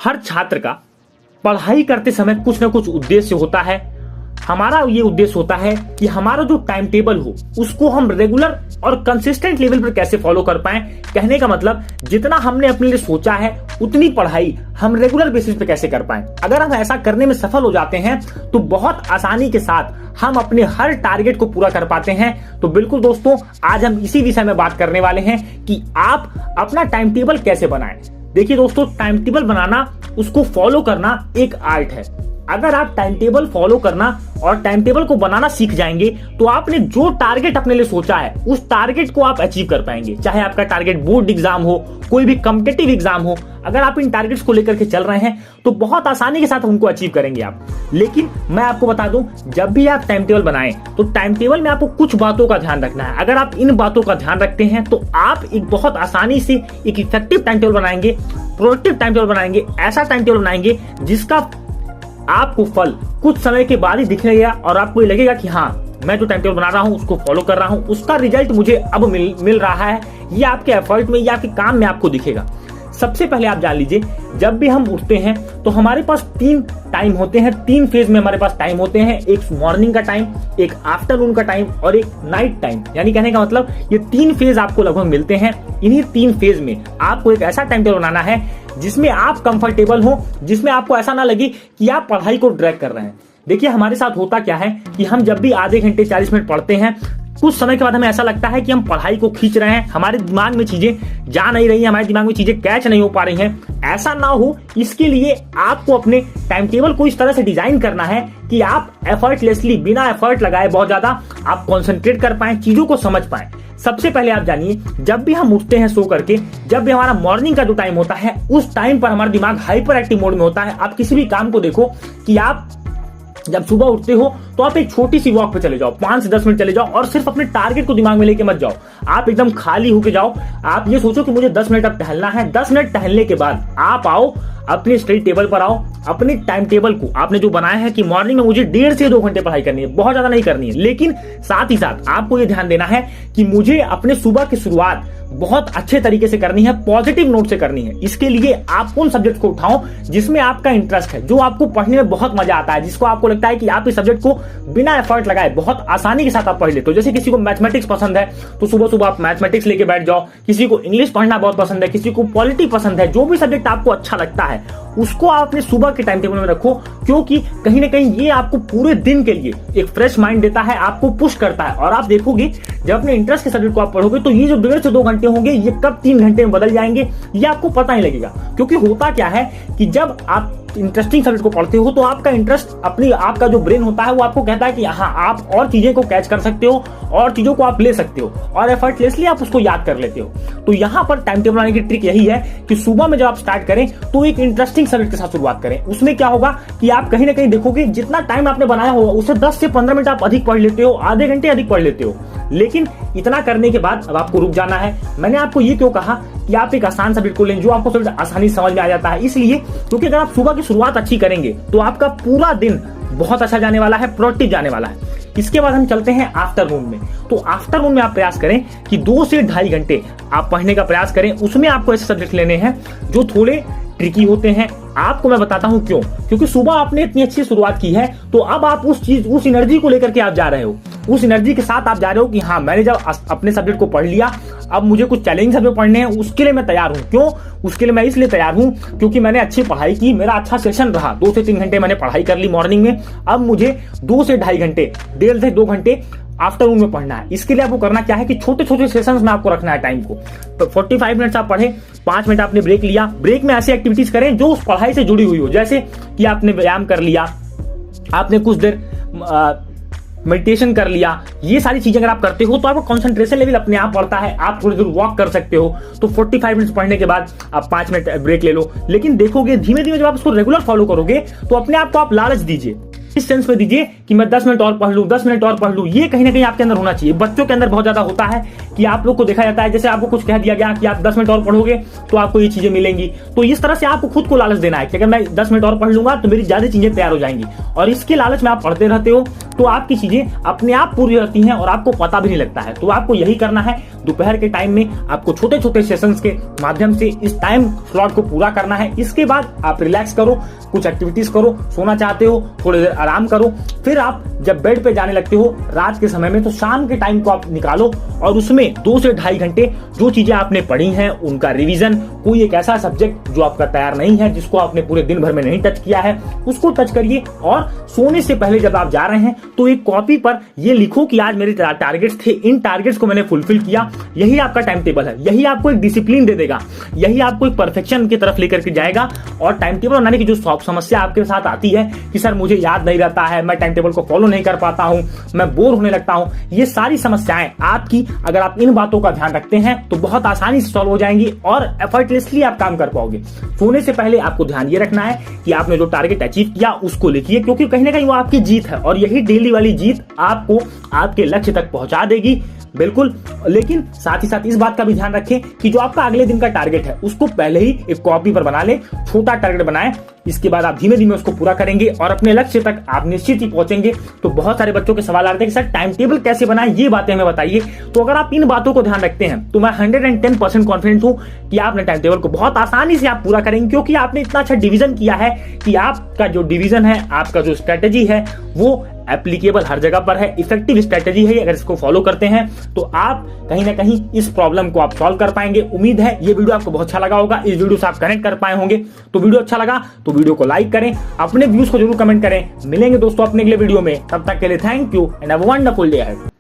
हर छात्र का पढ़ाई करते समय कुछ ना कुछ उद्देश्य होता है। हमारा ये उद्देश्य होता है कि हमारा जो टाइम टेबल हो उसको हम रेगुलर और कंसिस्टेंट लेवल पर कैसे फॉलो कर पाएं। कहने का मतलब जितना हमने अपने लिए सोचा है उतनी पढ़ाई हम रेगुलर बेसिस पे कैसे कर पाएं। अगर हम ऐसा करने में सफल हो जाते हैं तो बहुत आसानी के साथ हम अपने हर टारगेट को पूरा कर पाते हैं। तो बिल्कुल दोस्तों, आज हम इसी विषय में बात करने वाले हैं कि आप अपना टाइम टेबल कैसे बनाएं। देखिए दोस्तों, टाइम टेबल बनाना, उसको फॉलो करना एक आर्ट है। अगर आप टाइम टेबल फॉलो करना और टाइम टेबल को बनाना सीख जाएंगे तो आपने जो टारगेट अपने लिए सोचा है उस टारगेट को आप अचीव कर पाएंगे। चाहे आपका टारगेट बोर्ड एग्जाम हो, कोई भी कॉम्पिटिटिव एग्जाम हो, अगर आप इन टारगेट्स को लेकर के चल रहे हैं तो बहुत आसानी के साथ उनको अचीव करेंगे आप। लेकिन मैं आपको बता दूं, जब भी आप टाइम टेबल बनाएं तो टाइम टेबल में आपको कुछ बातों का ध्यान रखना है। अगर आप इन बातों का ध्यान रखते हैं तो आप एक बहुत आसानी से एक इफेक्टिव टाइम टेबल बनाएंगे, प्रोडक्टिव टाइम टेबल बनाएंगे, ऐसा टाइम टेबल बनाएंगे जिसका आपको फल कुछ समय के बाद ही दिखने लगेगा और आपको ये लगेगा कि हाँ, मैं जो टाइम टेबल बना रहा हूँ उसको फॉलो कर रहा हूँ, उसका रिजल्ट मुझे अब मिल रहा है। ये आपके एफर्ट में या आपके काम में आपको दिखेगा। सबसे पहले आप जान लीजिए, जब भी हम उठते हैं तो हमारे पास 3 टाइम होते हैं, 3 फेज में हमारे पास टाइम होते हैं। एक मॉर्निंग का टाइम, एक आफ्टरनून का टाइम और एक नाइट टाइम। यानी कहने का मतलब ये 3 फेज आपको लगभग मिलते हैं। इन्हीं 3 फेज में आपको एक ऐसा टाइम टेबल बनाना है जिसमें आप कंफर्टेबल हो, जिसमें आपको ऐसा ना लगे कि आप पढ़ाई को ड्रैग कर रहे हैं। देखिए, हमारे साथ होता क्या है कि हम जब भी आधे घंटे 40 मिनट पढ़ते हैं, कुछ समय के बाद हमें ऐसा लगता है कि हम पढ़ाई को खींच रहे हैं, हमारे दिमाग में चीजें जा नहीं रही हैं, हमारे दिमाग में चीजें कैच नहीं हो पा रही हैं। ऐसा ना हो, इसके लिए आपको अपने टाइम टेबल को इस तरह से डिजाइन करना है कि आप एफर्टलेसली, बिना एफर्ट लगाए बहुत ज्यादा आप कॉन्सेंट्रेट कर पाएं, चीजों को समझ पाएं। सबसे पहले आप जानिए, जब भी हम उठते हैं सो करके, जब भी हमारा मॉर्निंग का जो टाइम होता है उस टाइम पर हमारा दिमाग हाइपर एक्टिव मोड में होता है। आप किसी भी काम को देखो कि आप जब सुबह उठते हो तो आप एक छोटी सी वॉक पे चले जाओ, 5 से 10 मिनट चले जाओ और सिर्फ अपने टारगेट को दिमाग में लेके मत जाओ। आप एकदम खाली होके जाओ। आप ये सोचो कि मुझे 10 मिनट अब टहलना है। 10 मिनट टहलने के बाद आप आओ, अपने स्टडी टेबल पर आओ। अपने टाइम टेबल को आपने जो बनाया है कि मॉर्निंग में मुझे 1.5 से 2 घंटे पढ़ाई करनी है, बहुत ज्यादा नहीं करनी है, लेकिन साथ ही साथ आपको ये ध्यान देना है कि मुझे अपने सुबह की शुरुआत बहुत अच्छे तरीके से करनी है, पॉजिटिव नोट से करनी है। इसके लिए आप उन सब्जेक्ट को उठाओ जिसमें आपका इंटरेस्ट है, जो आपको पढ़ने में बहुत मजा आता है, जिसको आपको लगता है कि आप इस सब्जेक्ट को बिना एफर्ट लगाए बहुत आसानी के साथ आप पढ़ लेते हो। जैसे किसी को मैथमेटिक्स पसंद है तो सुबह सुबह आप मैथमेटिक्स लेके बैठ जाओ, किसी को इंग्लिश पढ़ना बहुत पसंद है, किसी को पॉलिटी पसंद है, जो भी सब्जेक्ट आपको अच्छा लगता है उसको आप अपने सुबह के टाइम टेबल में रखो, क्योंकि कहीं ना कहीं ये आपको पूरे दिन के लिए एक फ्रेश माइंड देता है, आपको पुश करता है। और आप देखोगे जब अपने इंटरेस्ट के सब्जेक्ट को आप पढ़ोगे तो ये जो 1.5 से 2 घंटे होंगे ये कब 3 घंटे में बदल जाएंगे ये आपको पता नहीं लगेगा। क्योंकि होता क्या है कि जब आप इंटरेस्टिंग सब्जेक्ट को पढ़ते हो तो आपका इंटरेस्ट, आपका जो ब्रेन होता है वो आपको कहता है कि हाँ, आप और चीजें को कैच कर सकते हो और चीजों को आप ले सकते हो और एफर्टलेसली आप उसको याद कर लेते हो। तो यहाँ पर टाइम टेबल बनाने की ट्रिक यही है कि सुबह में जब आप स्टार्ट करें तो एक इंटरेस्टिंग सब्जेक्ट के साथ शुरुआत करें। उसमें क्या होगा कि आप कहीं ना कहीं देखोगे जितना टाइम आपने बनाया होगा उससे 10 से 15 मिनट आप अधिक पढ़ लेते हो, आधे घंटे अधिक पढ़ लेते हो। लेकिन इतना करने के बाद अब आपको रुक जाना है। मैंने आपको ये क्यों कहा कि आप एक आसान सब्जेक्ट को लें जो आपको थोड़ा आसानी समझ में आ जाता है, इसलिए क्योंकि अगर आप सुबह की शुरुआत अच्छी करेंगे तो आपका पूरा दिन बहुत अच्छा जाने वाला है, प्रोडक्टिव जाने वाला है। इसके बाद हम चलते हैं आफ्टरनून में। तो आफ्टरनून में आप प्रयास करें कि 2 से 2.5 घंटे आप पढ़ने का प्रयास करें। उसमें आपको ऐसे सब्जेक्ट लेने हैं जो थोड़े ट्रिकी होते हैं। आपको मैं बताता हूं क्यों, क्योंकि सुबह आपने इतनी अच्छी शुरुआत की है तो अब आप उस एनर्जी को लेकर के आप जा रहे हो, उस एनर्जी के साथ आप जा रहे हो कि हाँ, मैंने जब अपने सब्जेक्ट को पढ़ लिया, अब मुझे कुछ चैलेंजिंग सब्जेक्ट पढ़ने हैं, उसके लिए मैं तैयार हूं। क्यों? उसके लिए मैं इसलिए तैयार हूं क्योंकि मैंने अच्छी पढ़ाई की, मेरा अच्छा सेशन रहा, 2 से 3 घंटे मैंने पढ़ाई कर ली मॉर्निंग में। अब मुझे 2 से 2.5 घंटे, 1.5 से 2 घंटे आफ्टरनून में पढ़ना है। इसके लिए आपको करना क्या है कि छोटे छोटे सेशंस में आपको रखना है टाइम को। तो 45 मिनट आप पढ़े, 5 मिनट आपने ब्रेक लिया। ब्रेक में ऐसी एक्टिविटीज करें जो उस पढ़ाई से जुड़ी हुई हो, जैसे कि आपने व्यायाम कर लिया, आपने कुछ देर मेडिटेशन कर लिया। ये सारी चीजें अगर आप करते हो तो आपका कंसंट्रेशन लेवल अपने आप बढ़ता है। आप थोड़ी दूर वॉक कर सकते हो। तो 45 मिनट पढ़ने के बाद आप 5 मिनट ब्रेक ले लो। लेकिन देखोगे धीमे धीमे जब आप उसको रेगुलर फॉलो करोगे तो अपने आप को आप लालच दीजिए इस सेंस में दीजिए कि मैं 10 मिनट और पढ़ लूं, 10 मिनट और पढ़ लूं। ये कहीं ना कहीं आपके अंदर होना चाहिए। बच्चों के अंदर बहुत ज्यादा होता है कि आप लोग को देखा जाता है, जैसे आपको कुछ कह दिया गया कि आप 10 मिनट और पढ़ोगे तो आपको ये चीजें मिलेंगी, तो इस तरह से आपको खुद को लालच देना है कि अगर मैं 10 मिनट और पढ़ लूंगा तो मेरी ज्यादा चीजें तैयार हो जाएंगी, और इसके लालच में आप पढ़ते रहते हो तो आपकी चीजें अपने आप पूरी होती हैं और आपको पता भी नहीं लगता है। तो आपको यही करना है, दोपहर के टाइम में आपको छोटे छोटे सेशंस के माध्यम से इस टाइम स्लॉट को पूरा करना है। इसके बाद आप रिलैक्स करो, कुछ एक्टिविटीज करो, सोना चाहते हो थोड़ी देर आराम करो, फिर आप जब बेड पे जाने लगते हो रात के समय में तो शाम के टाइम को आप निकालो और उसमें 2 से 2.5 घंटे जो चीजें आपने पढ़ी हैं उनका रिवीजन, कोई एक ऐसा सब्जेक्ट जो आपका तैयार नहीं है, जिसको आपने पूरे दिन भर में नहीं टच किया है, उसको टच करिए। और सोने से पहले जब आप जा रहे हैं तो एक कॉपी पर ये लिखो कि आज मेरे टारगेट्स थे, इन टारगेट्स को मैंने फुलफिल किया। यही आपका टाइम टेबल है, यही आपको एक डिसिप्लिन दे देगा, यही आपको एक परफेक्शन की तरफ लेकर के जाएगा। और टाइम टेबल बनाने की जो समस्या आपके साथ आती है कि सर मुझे याद नहीं रहता है, मैं टाइम टेबल को फॉलो नहीं कर पाता हूं, मैं बोर होने लगता हूं, ये सारी समस्याएं आपकी अगर आप इन बातों का ध्यान रखते हैं तो बहुत आसानी से सॉल्व हो जाएंगी और एफर्टलेसली आप काम कर पाओगे। सोने से पहले आपको ध्यान ये रखना है कि आपने जो टारगेट अचीव किया उसको लिखिए, क्योंकि कहीं ना कहीं वो आपकी जीत है और यही डेली वाली जीत आपको आपके लक्ष्य तक पहुंचा देगी। बिल्कुल, लेकिन साथ ही साथ इस बात का भी ध्यान रखें कि जो आपका अगले दिन का टारगेट है उसको पहले ही एक कॉपी पर बना ले, छोटा टारगेट बनाएं, इसके बाद आप धीमे धीमे उसको पूरा करेंगे और अपने लक्ष्य तक आप निश्चित ही पहुंचेंगे। तो बहुत सारे बच्चों के सवाल आ रहे थे कि सर टाइम टेबल कैसे बनाएं, ये बातें हमें बताइए। तो अगर आप इन बातों को ध्यान रखते हैं तो मैं 110% कॉन्फिडेंट हूं कि आपने टाइम टेबल को बहुत आसानी से आप पूरा करेंगे, क्योंकि आपने इतना अच्छा डिवीजन किया है कि आपका जो डिवीजन है, आपका जो स्ट्रेटेजी है वो एप्लीकेबल हर जगह पर है, इफेक्टिव स्ट्रेटेजी है। अगर इसको फॉलो करते हैं तो आप कहीं ना कहीं इस प्रॉब्लम को आप सॉल्व कर पाएंगे। उम्मीद है ये वीडियो आपको बहुत अच्छा लगा होगा, इस वीडियो से आप कनेक्ट कर पाए होंगे। तो वीडियो अच्छा लगा तो वीडियो को लाइक करें, अपने व्यूज को जरूर कमेंट करें। मिलेंगे दोस्तों अपने अगले वीडियो में, तब तक के लिए thank you and have a wonderful day ahead.